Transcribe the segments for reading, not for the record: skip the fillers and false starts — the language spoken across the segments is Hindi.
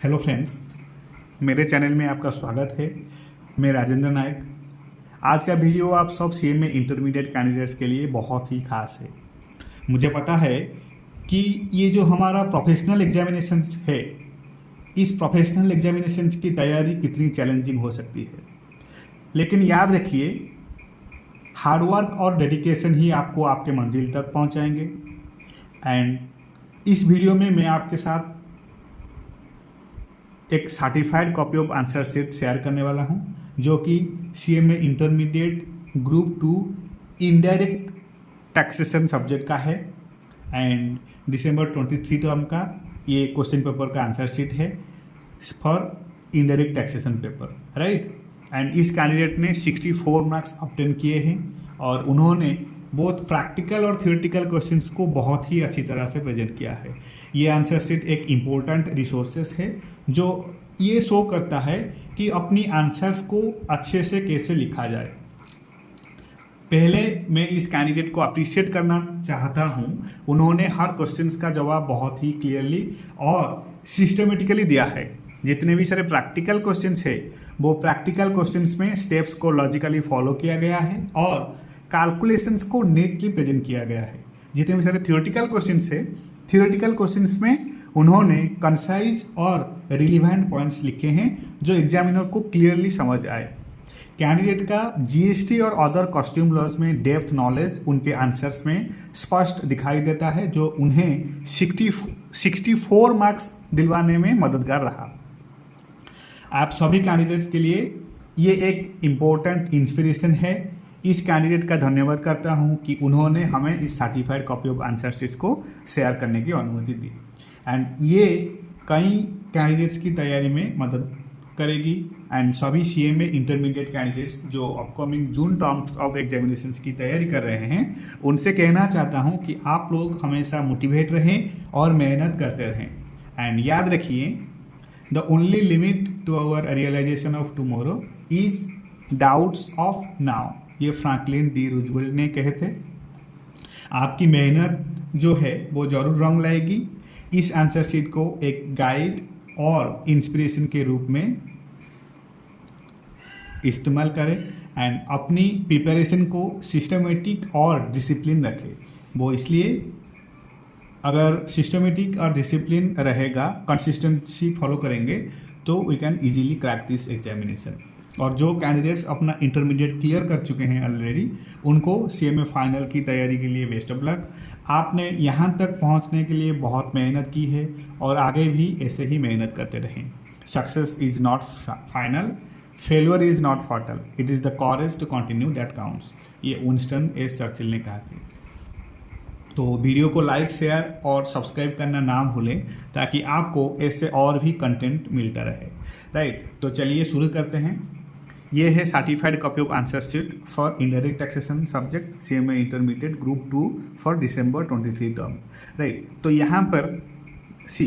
हेलो फ्रेंड्स, मेरे चैनल में आपका स्वागत है। मैं राजेंद्र नायक। आज का वीडियो आप सब सीएमए इंटरमीडिएट कैंडिडेट्स के लिए बहुत ही खास है। मुझे पता है कि ये जो हमारा प्रोफेशनल एग्जामिनेशंस है, इस प्रोफेशनल एग्जामिनेशंस की तैयारी कितनी चैलेंजिंग हो सकती है, लेकिन याद रखिए हार्डवर्क और डेडिकेशन ही आपको आपके मंजिल तक पहुंचाएंगे। एंड इस वीडियो में मैं आपके साथ एक certified copy of answer sheet share करने वाला हूं, जो कि CMA intermediate group 2 indirect taxation subject का है एंड दिसंबर 23 टर्म का ये क्वेश्चन पेपर का आंसर शीट है for indirect taxation paper, right. And इस कैंडिडेट ने 64 मार्क्स ऑब्टेन किए हैं और उन्होंने बोथ प्रैक्टिकल और थियोरेटिकल क्वेश्चंस को बहुत ही अच्छी तरह से प्रेजेंट किया है। ये आंसर शीट एक इम्पोर्टेंट रिसोर्सेस है जो ये शो करता है कि अपनी आंसर्स को अच्छे से कैसे लिखा जाए। पहले मैं इस कैंडिडेट को अप्रिशिएट करना चाहता हूँ, उन्होंने हर क्वेश्चंस का जवाब बहुत ही क्लियरली और सिस्टमेटिकली दिया है। जितने भी सारे प्रैक्टिकल क्वेश्चंस है वो प्रैक्टिकल क्वेश्चंस में स्टेप्स को लॉजिकली फॉलो किया गया है और कैलकुलेशंस को नीटली प्रेजेंट किया गया है। जितने भी सारे थियोरेटिकल क्वेश्चंस है, थियोरेटिकल क्वेश्चंस में उन्होंने कंसाइज और रिलीवेंट पॉइंट्स लिखे हैं जो एग्जामिनर को क्लियरली समझ आए। कैंडिडेट का जीएसटी और अदर कॉस्ट्यूम लॉज में डेप्थ नॉलेज उनके आंसर्स में स्पष्ट दिखाई देता है, जो उन्हें 64 मार्क्स दिलवाने में मददगार रहा। आप सभी कैंडिडेट्स के लिए ये एक इम्पोर्टेंट इंस्पिरेशन है। इस कैंडिडेट का धन्यवाद करता हूं कि उन्होंने हमें इस certified copy of answer sheets को शेयर करने की अनुमति दी एंड ये कई कैंडिडेट्स की तैयारी में मदद करेगी। एंड सभी सीएमए इंटरमीडिएट कैंडिडेट्स जो upcoming June terms of examinations की तैयारी कर रहे हैं, उनसे कहना चाहता हूं कि आप लोग हमेशा मोटिवेट रहें और मेहनत करते रहें। एंड याद रखिए, the only limit to our realization of tomorrow is doubts of now. ये फ्रैंकलिन डी रूजवेल्ट ने कहे थे। आपकी मेहनत जो है वो जरूर रंग लाएगी। इस आंसर शीट को एक गाइड और इंस्पिरेशन के रूप में इस्तेमाल करें एंड अपनी प्रिपरेशन को सिस्टमेटिक और डिसिप्लिन रखें। वो इसलिए, अगर सिस्टमेटिक और डिसिप्लिन रहेगा, कंसिस्टेंसी फॉलो करेंगे तो we can easily crack this examination. और जो कैंडिडेट्स अपना इंटरमीडिएट क्लियर कर चुके हैं ऑलरेडी, उनको सीएमए फाइनल की तैयारी के लिए बेस्ट ऑफ लक। आपने यहाँ तक पहुँचने के लिए बहुत मेहनत की है और आगे भी ऐसे ही मेहनत करते रहें। Success is not final, failure is not fatal, it is the courage to continue that counts. ये विंस्टन एस चर्चिल ने कहा था। तो वीडियो को लाइक, शेयर और सब्सक्राइब करना ना भूलें ताकि आपको ऐसे और भी कंटेंट मिलता रहे, राइट। तो चलिए शुरू करते हैं। ये है certified copy of answer sheet for indirect taxation subject CMA intermediate group 2 for December 23 term, right. तो यहाँ पर सी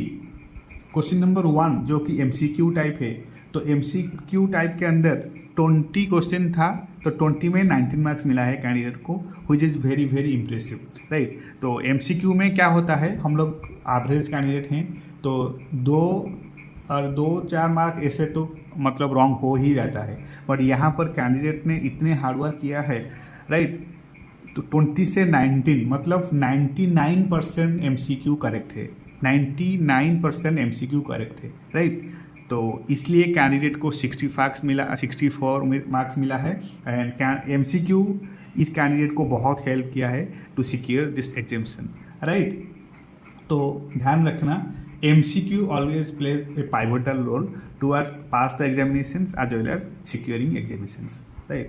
क्वेश्चन नंबर 1 जो कि एमसीक्यू टाइप है, तो एमसीक्यू टाइप के अंदर 20 क्वेश्चन था, तो 20 में 19 मार्क्स मिला है कैंडिडेट को, which is very very impressive, right. तो एमसीक्यू में क्या होता है, हम लोग एवरेज कैंडिडेट हैं तो 2-4 मार्क ऐसे तो मतलब रॉन्ग हो ही जाता है, बट यहाँ पर कैंडिडेट ने इतने हार्डवर्क किया है, राइट। तो 20 से 19 मतलब 99% एमसीक्यू करेक्ट है, 99% एमसीक्यू करेक्ट है, राइट। तो इसलिए कैंडिडेट को 64 मार्क्स मिला है एंड एमसीक्यू इस कैंडिडेट को बहुत हेल्प किया है to secure this examination, right. तो ध्यान रखना, MCQ always plays a pivotal role towards pass the examinations as well as securing examinations, right?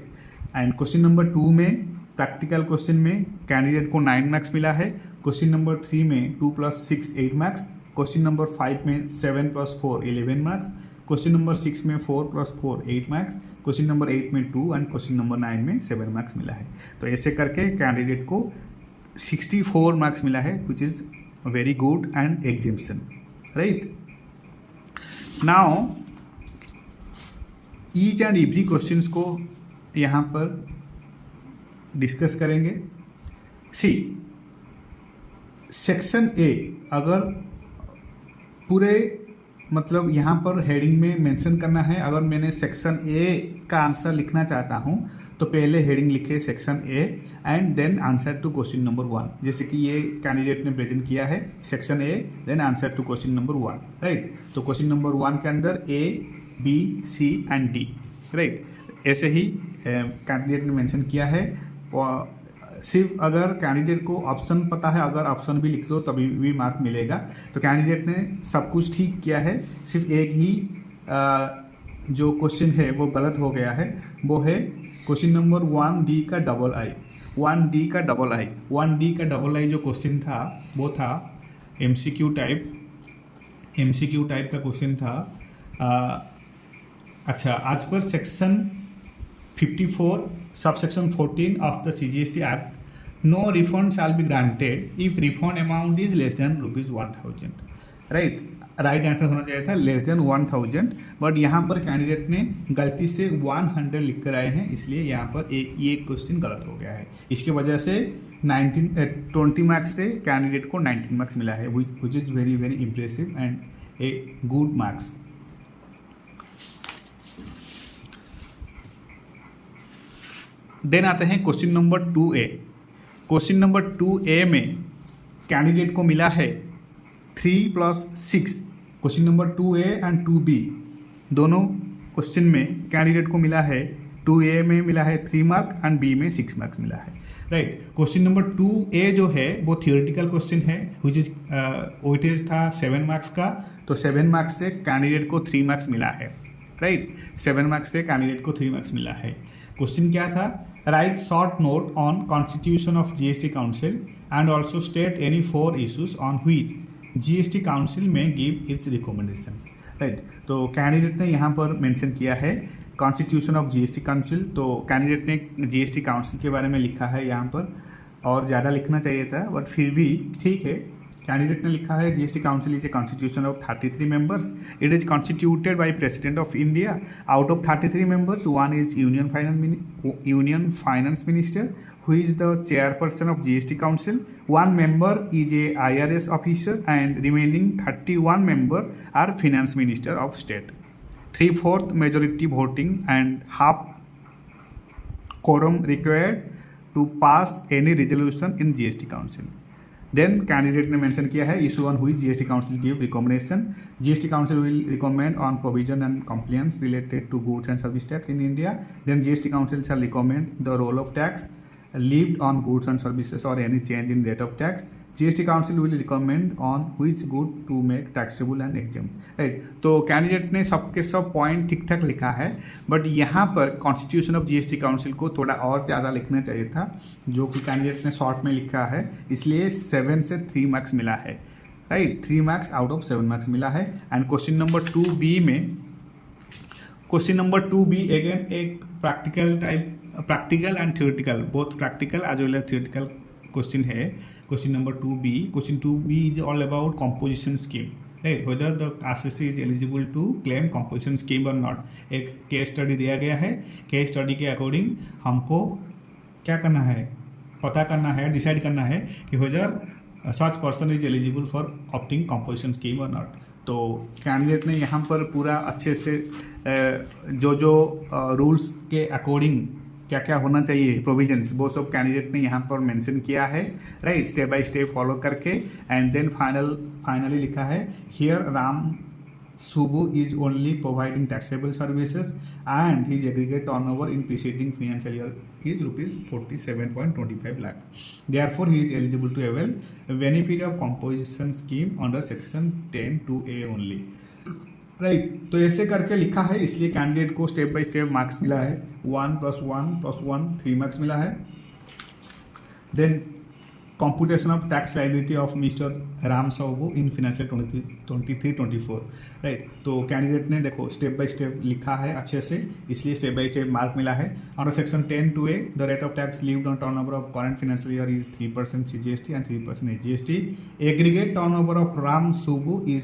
And question number 2 में प्रैक्टिकल क्वेश्चन में कैंडिडेट को 9 मार्क्स मिला है। क्वेश्चन नंबर 3 में 2 + 6 8 मार्क्स। क्वेश्चन नंबर 5 में 7 + 4 11 मार्क्स। क्वेश्चन नंबर 6 में 4 + 4 8 मार्क्स। क्वेश्चन नंबर 8 में 2 एंड क्वेश्चन नंबर 9 में 7 मार्क्स मिला है। तो ऐसे करके कैंडिडेट को 64 मार्क्स मिला है, which is very good and examination, right. Now each and every questions को यहाँ पर डिस्कस करेंगे। सी सेक्शन ए, अगर पूरे मतलब यहाँ पर हेडिंग में मेंशन करना है। अगर मैंने सेक्शन ए का आंसर लिखना चाहता हूँ तो पहले हेडिंग लिखे section A and then answer to question number 1। जैसे कि ये कैंडिडेट ने प्रेजेंट किया है section A then answer to question number 1, राइट। तो क्वेश्चन नंबर 1 के अंदर A B C and D, right, ऐसे ही कैंडिडेट ने मेंशन किया है। सिर्फ अगर कैंडिडेट को ऑप्शन पता है, अगर ऑप्शन भी लिख दो तभी भी मार्क मिलेगा। तो कैंडिडेट ने सब कुछ ठीक किया है, सिर्फ एक ही जो क्वेश्चन है वो गलत हो गया है, वो है क्वेश्चन नंबर 1D का डबल आई। 1D का डबल आई जो क्वेश्चन था वो था MCQ टाइप का क्वेश्चन था। अच्छा, आज पर section 54 subsection 14 of the CGST act, no refund shall be granted if refund amount is less than ₹1000, right. Right answer होना चाहिए था लेस देन 1000, बट यहाँ पर कैंडिडेट ने गलती से 100 लिख कर आए हैं, इसलिए यहाँ पर ये क्वेश्चन गलत हो गया है। इसकी वजह से 20 मार्क्स से कैंडिडेट को 19 मार्क्स मिला है, which is very very impressive and a good marks. Then आते हैं question number 2A। Question number 2A में कैंडिडेट को मिला है 3+6। Question number 2A and 2B दोनों क्वेश्चन में कैंडिडेट को मिला है 2A में मिला है 3 मार्क एंड B में 6 मार्क्स मिला है, राइट। क्वेश्चन नंबर 2A जो है वो थियोरेटिकल क्वेश्चन है, विच इज वेटेज था 7 मार्क्स का, तो 7 मार्क्स से कैंडिडेट को 3 मार्क्स मिला है, राइट। 7 मार्क्स से कैंडिडेट को 3 मार्क्स मिला है। क्वेश्चन क्या था? Right short note on constitution of GST council and also state any 4 issues on which GST council में गिव इट्स रिकमेंडेशंस, राइट। तो कैंडिडेट ने यहाँ पर मेंशन किया है कॉन्स्टिट्यूशन ऑफ GST काउंसिल, तो कैंडिडेट ने GST काउंसिल के बारे में लिखा है यहाँ पर, और ज़्यादा लिखना चाहिए था बट फिर भी ठीक है। कैंडिडेट ने लिखा है GST council is a constitution of 33 members, it is constituted by president of India. Out of 33 members, one is union finance minister who is the chairperson of GST council, 1 member is a IRS officer and remaining 31 member are finance minister of state. 3/4 majority voting and half quorum required to pass any resolution in GST council. Then candidate ने मेंशन किया है issue on which GST council give recommendation. GST council will recommend on provision and compliance related to goods and service tax in India. Then GST council shall recommend the role of tax levied on goods and services or any change in rate of tax. GST council will recommend on which good to make taxable and exempt, right। तो कैंडिडेट ने सबके सब पॉइंट ठीक ठाक लिखा है, बट यहाँ पर कॉन्स्टिट्यूशन ऑफ GST काउंसिल को थोड़ा और ज़्यादा लिखना चाहिए था, जो कि कैंडिडेट ने शॉर्ट में लिखा है, इसलिए 7 से 3 मार्क्स मिला है, right. 3 marks out of 7 marks मिला है। एंड क्वेश्चन नंबर 2B में, क्वेश्चन नंबर 2B अगेन एक practical and theoretical, both practical as well as theoretical question है। Question number 2B, question 2B is all about composition scheme, right, whether the RCC is eligible to claim composition scheme और नॉट। एक केस स्टडी दिया गया है, केस स्टडी के अकॉर्डिंग हमको क्या करना है, पता करना है, डिसाइड करना है कि whether such person is eligible for opting composition scheme और नॉट। तो कैंडिडेट ने यहाँ पर पूरा अच्छे से जो रूल्स के अकॉर्डिंग क्या क्या होना चाहिए प्रोविजंस, वो सब कैंडिडेट ने यहाँ पर मेंशन किया है, right, step by step follow करके। एंड देन फाइनली लिखा है here Ram Subbu is only providing taxable services and his aggregate turnover in preceding financial year is ₹47.25 lakh. Therefore, he is eligible to avail benefit of composition scheme under section 10(2)(a) only. Right, तो ऐसे करके लिखा है, इसलिए कैंडिडेट को स्टेप बाय स्टेप मार्क्स मिला है, 1 + 1 + 1 3 मार्क्स मिला है। Then computation of tax liability of Mr. Ram Subbu in financial 23-24, right. तो कैंडिडेट ने देखो स्टेप बाय स्टेप लिखा है अच्छे से, इसलिए स्टेप बाय स्टेप मार्क मिला है। Under section 10(2)(a) the rate of tax levied on turnover of current financial year is 3% CGST and 3% SGST. Aggregate turnover of Ram Subbu is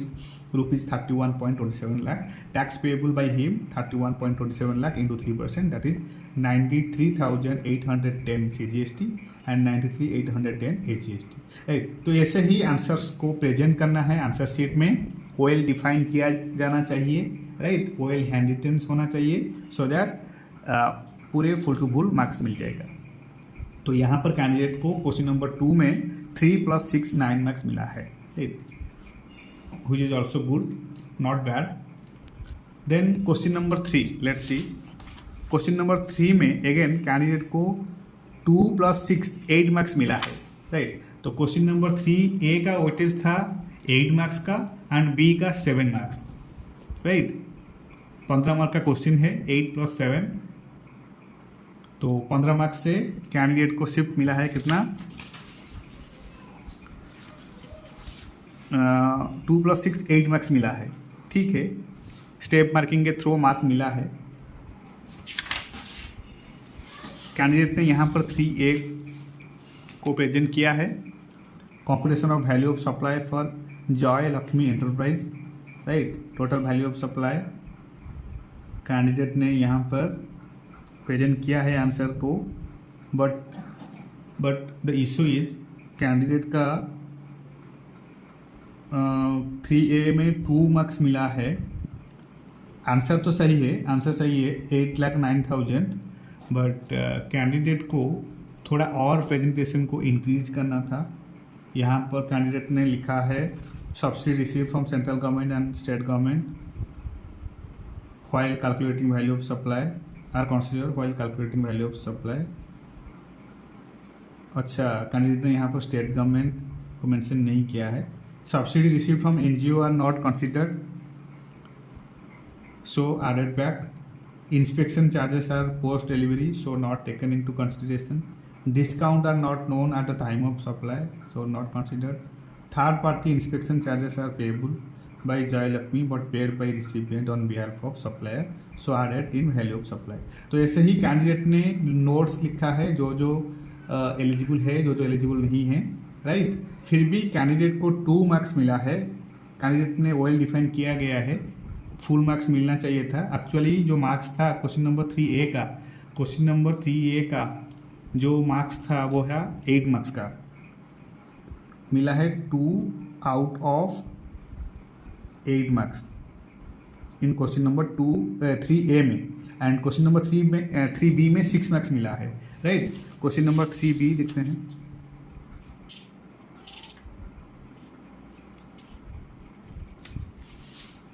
₹31.27 lakh. Tax payable by him 31.27 lakh into 3%, that is 93,810 CGST and 93,810 SGST, right. तो ऐसे ही आंसर्स को प्रेजेंट करना है आंसर शीट में, वेल डिफाइन किया जाना चाहिए, राइट, वेल हैंड रिटन होना चाहिए, सो दैट पूरे फुल टू फुल मार्क्स मिल जाएगा। तो यहाँ पर कैंडिडेट को क्वेश्चन नंबर 2 में 3 + 6 9 मार्क्स मिला है, right, which is also good, not bad. Then question number 3, let's see. Question number 3 में अगेन कैंडिडेट को 2 + 6 8 मार्क्स मिला है, राइट। तो क्वेश्चन नंबर 3 ए का वेटेज था 8 मार्क्स का एंड बी का 7 मार्क्स, राइट। 15 मार्क का क्वेश्चन है, 8 + 7, तो 15 मार्क्स से कैंडिडेट को सिर्फ मिला है कितना, 2 + 6 8 मार्क्स मिला है, ठीक है। स्टेप मार्किंग के थ्रू मार्क मिला है। कैंडिडेट ने यहाँ पर 3A को प्रेजेंट किया है, computation of value of supply for Joy Lakshmi enterprise, right. Total value of supply candidate ने यहाँ पर प्रेजेंट किया है आंसर को, but the issue is candidate का 3A में 2 मार्क्स मिला है। आंसर तो सही है, आंसर सही है 8,09,000, बट कैंडिडेट को थोड़ा और प्रेजेंटेशन को इंक्रीज करना था। यहाँ पर कैंडिडेट ने लिखा है subsidy receive from central government and state government while calculating value of supply are consider while calculating value of supply. अच्छा, कैंडिडेट ने यहाँ पर स्टेट गवर्नमेंट को मेंशन नहीं किया है। Subsidy receive from NGO are not considered, so added back. Inspection charges are post delivery, so not taken into consideration. Discount are not known at the time of supply, so not considered. Third party inspection charges are payable by Joy Lakshmi but paid by recipient on behalf of supplier, so added in value of supply. तो ऐसे ही कैंडिडेट ने नोट्स लिखा है जो जो एलिजिबल है, जो जो एलिजिबल नहीं है, राइट। फिर भी कैंडिडेट को 2 मार्क्स मिला है। कैंडिडेट ने वेल डिफाइन किया गया है, फुल मार्क्स मिलना चाहिए था। एक्चुअली जो मार्क्स था क्वेश्चन नंबर 3A का, क्वेश्चन नंबर 3A का जो मार्क्स था वो है 8 मार्क्स का, मिला है 2 out of 8 marks in question number 3A में, एंड क्वेश्चन नंबर 3B में 6 मार्क्स मिला है, राइट। क्वेश्चन नंबर 3B देखते हैं।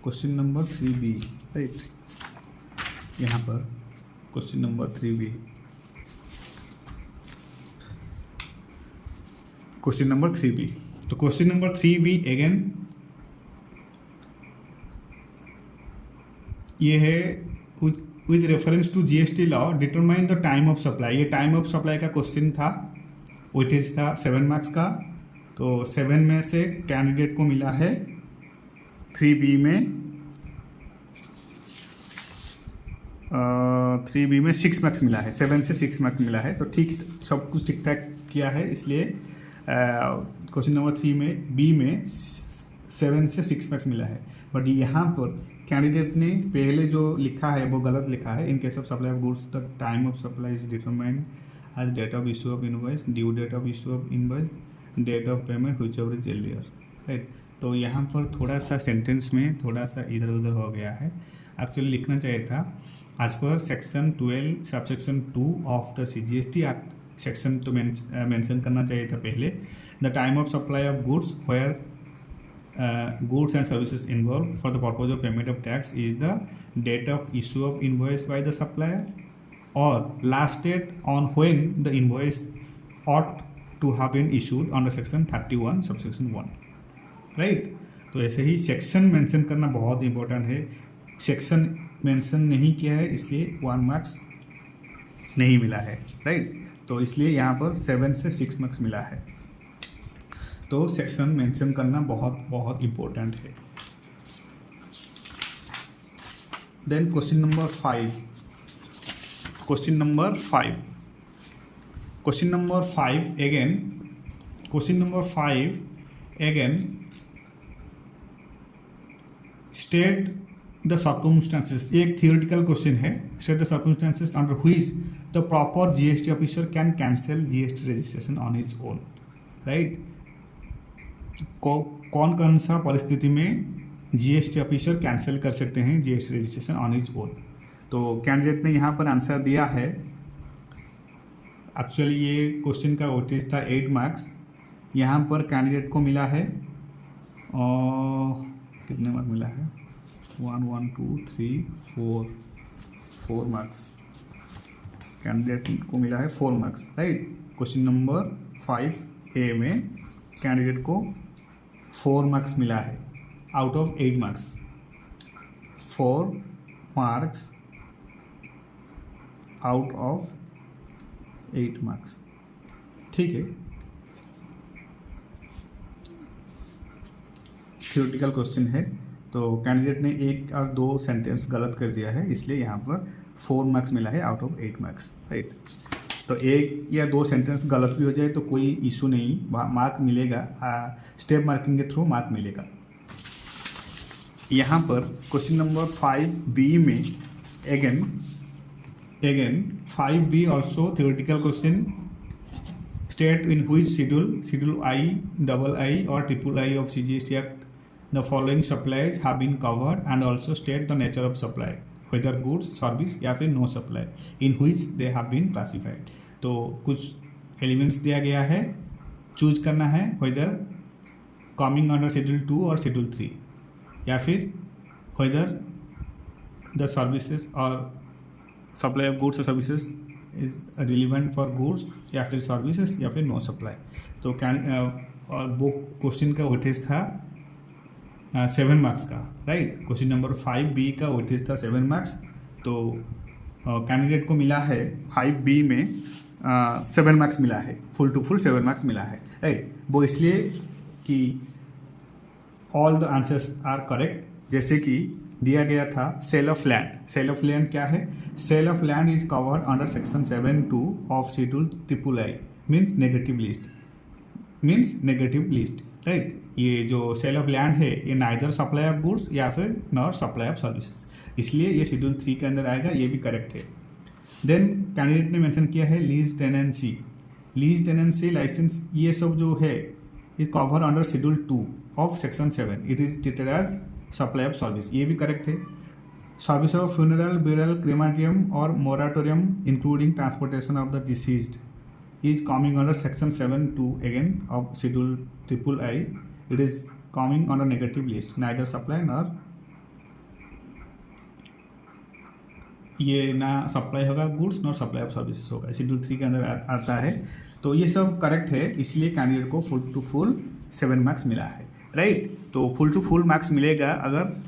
क्वेश्चन नंबर 3B, राइट, यहाँ पर question number 3B, question number 3B। तो क्वेश्चन नंबर 3B अगेन ये है with reference to GST law determine the time of supply. ये टाइम ऑफ सप्लाई का क्वेश्चन था, वेटेज था 7 मार्क्स का। तो 7 में से कैंडिडेट को मिला है 3B में 6 मार्क्स मिला है, 7 से 6 मार्क्स मिला है। तो ठीक, सब कुछ ठीक ठाक किया है, इसलिए क्वेश्चन नंबर 3B में 7 से 6 मार्क्स मिला है। बट यहाँ पर कैंडिडेट ने पहले जो लिखा है वो गलत लिखा है। In case of supply of goods the time of supply is determined as date of issue of invoice, due date of issue of invoice, date of payment whichever is earlier, right. तो यहाँ पर थोड़ा सा सेंटेंस में थोड़ा सा इधर उधर हो गया है। एक्चुअली लिखना चाहिए था as per section 12 subsection 2 of the CGST act, section तो मेंशन करना चाहिए था पहले। The time of supply of goods where goods and services involved for the purpose of payment of tax is the date of issue of invoice by the supplier or last date on when the invoice ought to have been issued under section 31 subsection 1, right। तो ऐसे ही सेक्शन मेंशन करना बहुत इंपॉर्टेंट है। सेक्शन मेंशन नहीं किया है इसलिए 1 मार्क्स नहीं मिला है, राइट। तो इसलिए यहाँ पर 7 से 6 मार्क्स मिला है। तो सेक्शन मेंशन करना बहुत बहुत इम्पोर्टेंट है। Then question number 5, question number 5, question number 5 again, question number 5 again state the circumstances. ये एक थियोरेटिकल क्वेश्चन है। State the circumstances under which the proper GST officer can cancel GST registration on his own, right. कौन कौन सा परिस्थिति में जीएसटी ऑफिसर कैंसिल कर सकते हैं GST registration on his own. तो कैंडिडेट ने यहाँ पर आंसर दिया है। एक्चुअली ये क्वेश्चन का वेटेज था 8 मार्क्स। यहाँ पर कैंडिडेट को मिला है और कितने मार्क मिला है 1 1 2 3 4 मार्क्स। कैंडिडेट को मिला है 4 marks, right. Question number 5A में कैंडिडेट को 4 मार्क्स मिला है out of 8 marks. 4 marks out of 8 marks, ठीक है। थ्योरेटिकल क्वेश्चन है, तो कैंडिडेट ने 1 और 2 सेंटेंस गलत कर दिया है, इसलिए यहाँ पर 4 मार्क्स मिला है आउट ऑफ 8 मार्क्स, राइट। तो 1 या 2 सेंटेंस गलत भी हो जाए तो कोई इशू नहीं, मार्क मिलेगा, स्टेप मार्किंग के थ्रू मार्क मिलेगा। यहाँ पर क्वेश्चन नंबर 5B में again 5B also theoretical question. State in which schedule I, II or III of CGST Act the following supplies have been covered and also state the nature of supply, whether goods, service या फिर no supply in which they have been classified। तो कुछ एलिमेंट्स दिया गया है, चूज करना है whether coming under Schedule 2 और Schedule 3 या फिर whether the services or supply of goods or services is relevant for goods या फिर services या फिर no supply। तो और वो क्वेश्चन का वेटेज था 7 मार्क्स का, राइट। क्वेश्चन नंबर 5B का वेटेज था 7 मार्क्स। तो कैंडिडेट को मिला है 5B में 7 मार्क्स मिला है, फुल टू फुल 7 मार्क्स मिला है, राइट। वो इसलिए कि all the answers are correct. जैसे कि दिया गया था sale of land. Sale of land क्या है? Sale of land is covered under section 7(2) of schedule III means negative list, right. ये जो सेल ऑफ लैंड है ये नाइदर सप्लाई ऑफ गुड्स या फिर नॉर सप्लाई ऑफ सर्विसेज, इसलिए ये शेड्यूल 3 के अंदर आएगा, ये भी करेक्ट है। देन कैंडिडेट ने मेंशन किया है लीज टेनेंसी लाइसेंस, ये सब जो है is cover under schedule 2 of section 7, it is treated as supply of service, ये भी करेक्ट है। Service of funeral, burial, crematorium और moratorium including transportation of the deceased is coming under section 7(2) again of schedule III. It is coming under negative list, neither supply nor ये ना सप्लाई होगा goods nor supply of services होगा, शेड्यूल 3 के अंदर आता है। तो ये सब करेक्ट है, इसलिए कैंडिडेट को फुल टू फुल 7 मार्क्स मिला है, राइट। तो फुल टू फुल मार्क्स मिलेगा अगर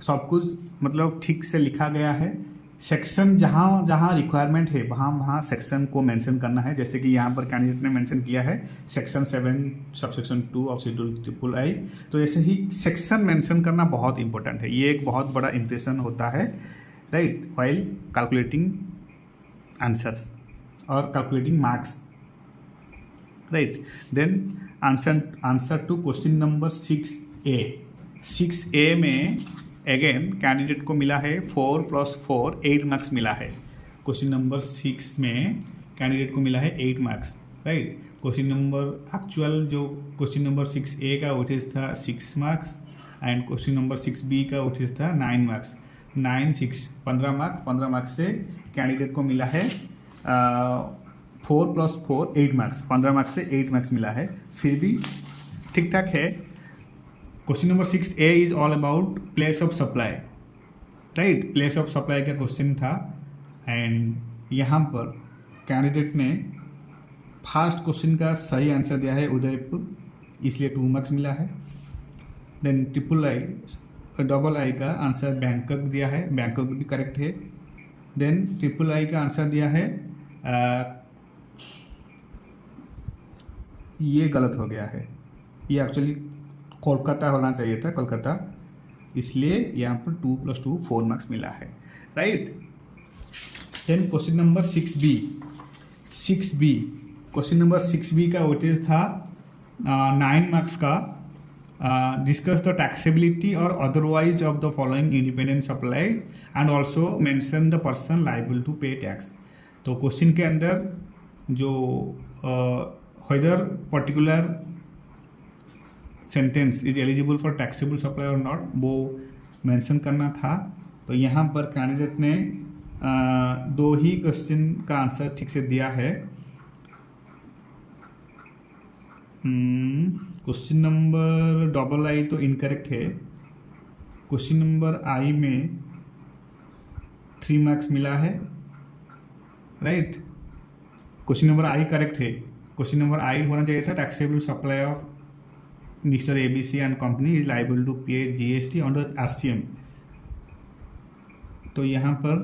सब कुछ मतलब ठीक से लिखा गया है। सेक्शन जहाँ जहाँ रिक्वायरमेंट है वहाँ सेक्शन को मेंशन करना है। जैसे कि यहाँ पर कैंडिडेट ने मेंशन किया है section 7 subsection 2 of schedule III। तो ऐसे ही सेक्शन मेंशन करना बहुत इंपॉर्टेंट है, ये एक बहुत बड़ा इंप्रेशन होता है, राइट, व्हाइल कैलकुलेटिंग आंसर्स और calculating marks, right. Then answer to question number 6A में अगेन कैंडिडेट को मिला है 4 + 4 8 मार्क्स मिला है। क्वेश्चन नंबर 6 में कैंडिडेट को मिला है 8 marks, right. Question number actual जो क्वेश्चन नंबर 6A का वेटेज था 6 marks and question number 6B का वेटेज था 9 मार्क्स। 9 6 15 मार्क्स से कैंडिडेट को मिला है 4 + 4 8 मार्क्स, 15 मार्क्स से 8 मार्क्स मिला है, फिर भी ठीक ठाक है। Question number 6A is all about place of supply, right. Place of supply का क्वेश्चन था एंड यहाँ पर कैंडिडेट ने फर्स्ट क्वेश्चन का सही आंसर दिया है उदयपुर, इसलिए 2 मार्क्स मिला है। देन III का आंसर बैंकॉक दिया है, बैंकॉक भी करेक्ट है। देन III का आंसर दिया है ये गलत हो गया है, ये एक्चुअली कोलकाता होना चाहिए था, कोलकाता, इसलिए यहाँ पर 2 + 2 4 मार्क्स मिला है, right. Then question number 6B question number 6B का वेटेज था 9 मार्क्स का। डिस्कस द टैक्सेबिलिटी और otherwise of the following independent supplies and also mention the person liable to pay tax. तो क्वेश्चन के अंदर जो whether particular sentence is eligible for taxable supply और नॉट, वो मेंशन करना था। तो यहाँ पर कैंडिडेट ने दो ही क्वेश्चन का आंसर ठीक से दिया है। क्वेश्चन नंबर डबल आई तो इनकरेक्ट है। क्वेश्चन नंबर आई में 3 मार्क्स मिला है, right. Question number I correct है। क्वेश्चन नंबर आई होना चाहिए था taxable supply of Mister ABC and company is liable to pay GST under RCM. तो यहाँ पर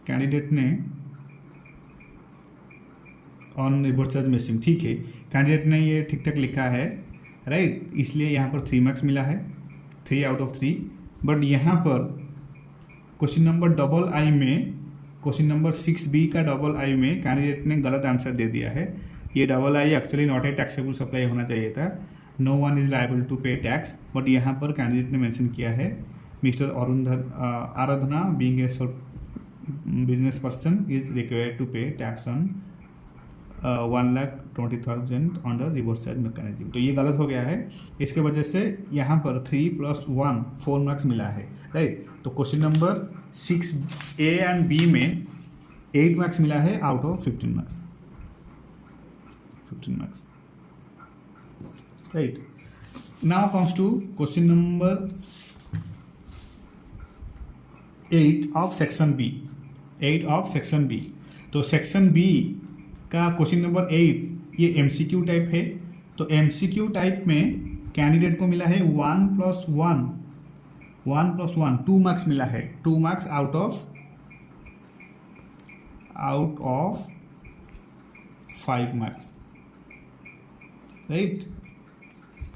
कैंडिडेट ने ऑन रिवर्स चार्ज मिसिंग, ठीक है, कैंडिडेट ने ये ठीक ठाक लिखा है, राइट, इसलिए यहाँ पर 3 मार्क्स मिला है, 3 आउट ऑफ 3। बट यहाँ पर क्वेश्चन नंबर डबल आई में, क्वेश्चन नंबर 6B का डबल आई में कैंडिडेट ने गलत आंसर दे दिया है। ये double I actually not a taxable supply होना चाहिए था, no one is liable to pay tax. But यहाँ पर कैंडिडेट ने मेंशन किया है Mister Aradhana being a business person is required to pay tax on 1,20,000 under reverse charge mechanism. तो ये गलत हो गया है, इसके वजह से यहाँ पर 3 + 1 4 मार्क्स मिला है, राइट। तो question number 6A and B में 8 मार्क्स मिला है out of 15 marks, 15 marks, right. Now comes to question number 8 of section B, 8 of section B। तो सेक्शन B का क्वेश्चन नंबर 8 ये MCQ टाइप है। तो MCQ टाइप में कैंडिडेट को मिला है 1 + 1 2 मार्क्स मिला है, 2 marks out of 5 marks, right.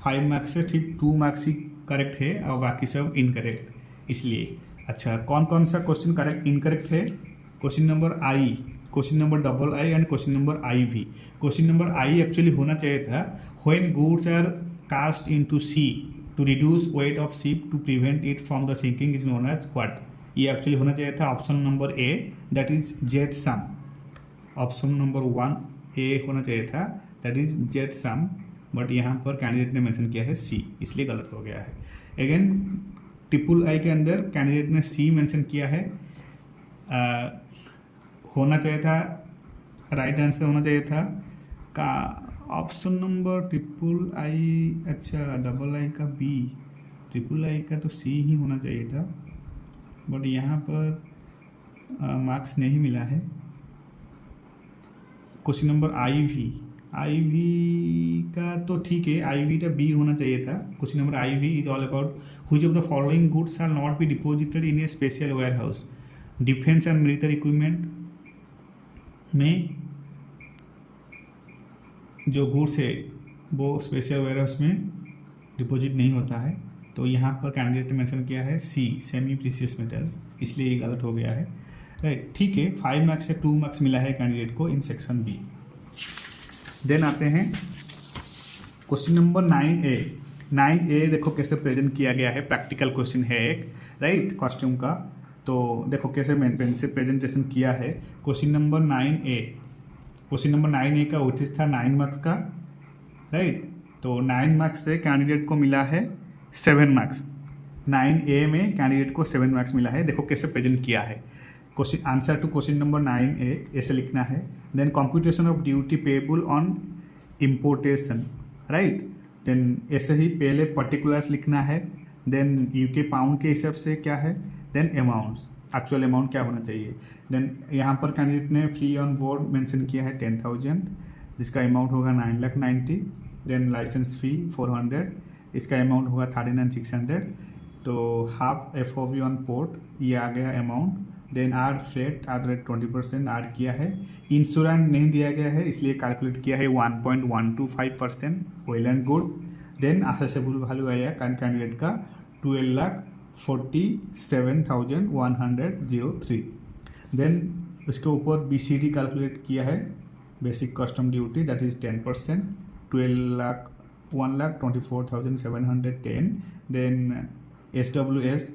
5 marks से ठीक 2 मार्क्स ही करेक्ट है और बाकी सब इनकरेक्ट। इसलिए अच्छा, कौन कौन सा क्वेश्चन करेक्ट इनकरेक्ट है? Question number I, question number double I and question number I भी। क्वेश्चन नंबर आई एक्चुअली होना चाहिए था when goods are cast into sea to reduce weight of ship to prevent it from the sinking is known as what. ये एक्चुअली होना चाहिए था option number A, that is jetsam. Option number 1 A होना चाहिए था, that is jet some. But यहाँ पर कैंडिडेट ने मेंशन किया है सी, इसलिए गलत हो गया है। अगेन ट्रिपल आई के अंदर कैंडिडेट ने सी मेंशन किया है, होना चाहिए था, राइट आंसर होना चाहिए था का ऑप्शन नंबर ट्रिपल आई, अच्छा डबल आई का बी, ट्रिपल आई का तो सी ही होना चाहिए था। बट यहाँ पर मार्क्स नहीं मिला है। क्वेश्चन नंबर आई वी का तो ठीक है, आई वी का बी होना चाहिए था। Question number I V is all about which of the following goods are not be deposited in a special warehouse. Defence and military equipment में जो गुड्स है वो स्पेशल वेयर हाउस में डिपॉजिट नहीं होता है। तो यहाँ पर कैंडिडेट ने मेंशन किया है सी, सेमी प्रीशियस मेटल्स, इसलिए ये गलत हो गया है, राइट। ठीक है, 5 मार्क्स से 2 मार्क्स मिला है कैंडिडेट को इन सेक्शन बी। देन आते हैं क्वेश्चन नंबर 9A। 9A देखो कैसे प्रेजेंट किया गया है, प्रैक्टिकल क्वेश्चन है एक, राइट, कॉस्ट्यूम का। तो देखो कैसे पेन से प्रेजेंटेशन किया है। Question number 9A, question number 9A का वेटेज था 9 मार्क्स का, राइट। तो 9 मार्क्स से कैंडिडेट को मिला है 7 मार्क्स। 9A में कैंडिडेट को 7 मार्क्स मिला है। देखो कैसे प्रेजेंट किया है। Question answer to question number 9A ऐसे लिखना है। Then computation of duty payable on importation, right. देन ऐसे ही पहले पर्टिकुलर्स लिखना है, देन यूके पाउंड के हिसाब से क्या है, देन अमाउंट्स, एक्चुअल अमाउंट क्या होना चाहिए। देन यहाँ पर कैंडिडेट ने फ्री ऑन बोर्ड मेंशन किया है 10,000, जिसका अमाउंट होगा 9,90,000। देन लाइसेंस फी 400, इसका अमाउंट होगा 39,600। तो हाफ FOB ऑन पोर्ट, ये आ गया amount. Then air freight are 20% add किया है। इंश्योरेंस नहीं दिया गया है, इसलिए कैलकुलेट किया है 1.125%, well and good. Then assessable value आया कैंडिडेट का 12,47,103। देन इसके ऊपर BCD कैलकुलेट किया है, basic custom duty, that is 10%, 1,24,710। Then SWS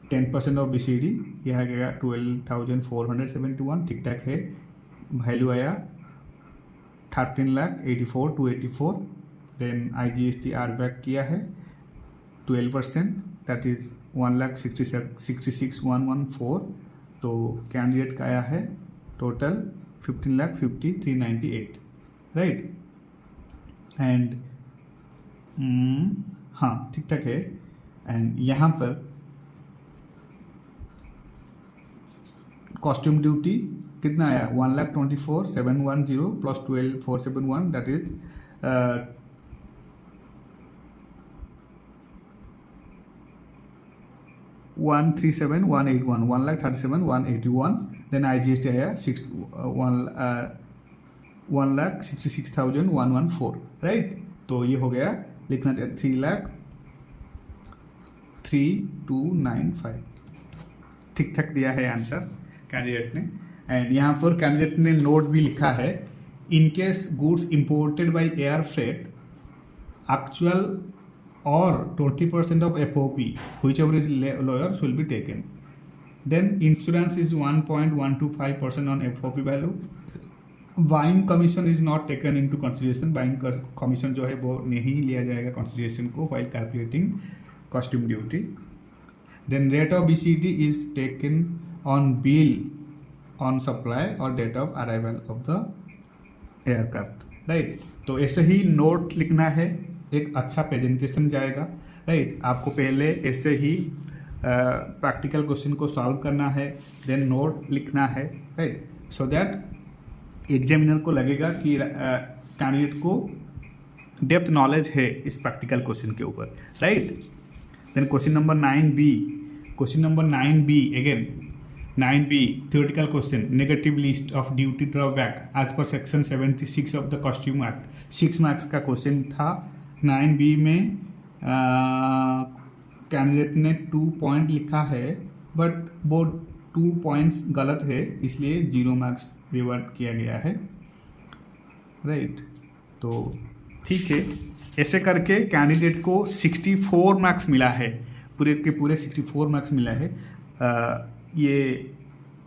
10% of BCD, यह आ गया 12,471, ठीक ठाक है। वैल्यू आया 13,84,284. देन IGST आर बैक किया है 12%, दैट इज 1,66,114. तो कैंडिडेट का आया है टोटल 15,50,398, राइट. एंड हाँ ठीक ठाक है. एंड यहाँ पर कॉस्ट्यूम ड्यूटी कितना आया 1,24,710 plus 12,471, that is 137,181, 1,37,181. Then IGST आया 1,66,114, राइट. तो ये हो गया, लिखना चाहिए 3,03,295. ठीक ठाक दिया है आंसर कैंडिडेट ने. एंड यहाँ पर कैंडिडेट ने नोट भी लिखा है, in case goods imported by air freight actual or 20% of FOP, whichever is lower should be taken. Then insurance is 1.125% on FOP value. Buying commission is not taken into consideration. Buying commission जो है वो नहीं लिया जाएगा consideration को while calculating costume duty. Then rate of BCD is taken on bill on supply or date of arrival of the aircraft, right. तो ऐसे ही नोट लिखना है, एक अच्छा प्रेजेंटेशन जाएगा, राइट. आपको पहले ऐसे ही प्रैक्टिकल क्वेश्चन को सॉल्व करना है, देन नोट लिखना है, राइट. सो दैट एग्जामिनर को लगेगा कि कैंडिडेट को डेप्थ नॉलेज है इस प्रैक्टिकल क्वेश्चन के ऊपर, right. Then question number 9B again 9B theoretical question, negative list of duty drawback as per section 76 of the costume act. 6 marks का क्वेश्चन था. 9B में कैंडिडेट ने 2 पॉइंट लिखा है, बट वो 2 पॉइंट्स गलत है, इसलिए 0 मार्क्स रिवर्ट किया गया है, राइट. तो ठीक है, ऐसे करके कैंडिडेट को 64 मार्क्स मिला है, पूरे के पूरे 64 मार्क्स मिला है. ये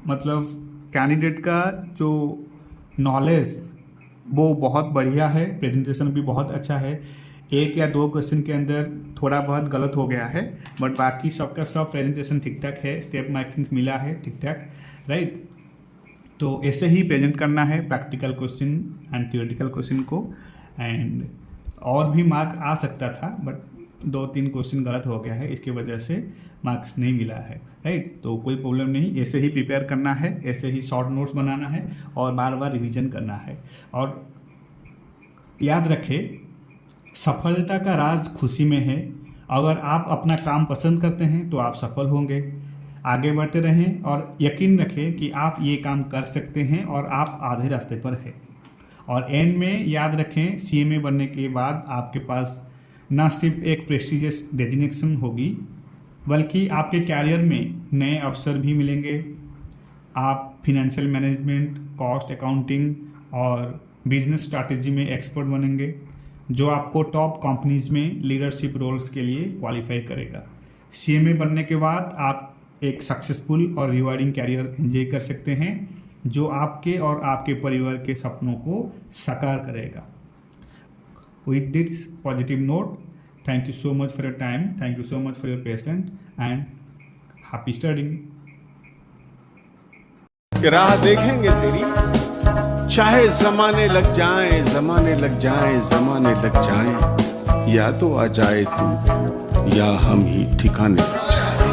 मतलब कैंडिडेट का जो नॉलेज वो बहुत बढ़िया है, प्रेजेंटेशन भी बहुत अच्छा है. 1 या 2 क्वेश्चन के अंदर थोड़ा बहुत गलत हो गया है, बट बाकी सबका सब प्रेजेंटेशन ठीक ठाक है, स्टेप मार्किंग मिला है ठीक ठाक, राइट. तो ऐसे ही प्रेजेंट करना है practical question and theoretical question को. एंड और भी मार्क आ सकता था, बट 2-3 क्वेश्चन गलत हो गया है, इसकी वजह से मार्क्स नहीं मिला है, राइट. तो कोई प्रॉब्लम नहीं, ऐसे ही प्रिपेयर करना है, ऐसे ही शॉर्ट नोट्स बनाना है और बार बार रिवीजन करना है. और याद रखें, सफलता का राज खुशी में है. अगर आप अपना काम पसंद करते हैं तो आप सफल होंगे. आगे बढ़ते रहें और यकीन रखें कि आप ये काम कर सकते हैं और आप आधे रास्ते पर हैं. और एंड में याद रखें, CMA बनने के बाद आपके पास न सिर्फ एक प्रेस्टिजियस डेजिग्नेशन होगी, बल्कि आपके कैरियर में नए अवसर भी मिलेंगे. आप फिनेंशियल मैनेजमेंट, कॉस्ट अकाउंटिंग और बिजनेस स्ट्रैटेजी में एक्सपर्ट बनेंगे, जो आपको टॉप कंपनीज में लीडरशिप रोल्स के लिए क्वालिफाई करेगा. CMA बनने के बाद आप एक सक्सेसफुल और रिवार्डिंग कैरियर एंजॉय कर सकते हैं, जो आपके और आपके परिवार के सपनों को साकार करेगा. With this positive note, thank you so much for your time, thank you so much for your patience and happy studying. राह देखेंगे तेरी, चाहे जमाने लग जाएं, जमाने लग जाएं, जमाने लग जाएं, या तो आ जाए तू या हम ही ठिकाने लग जाएं.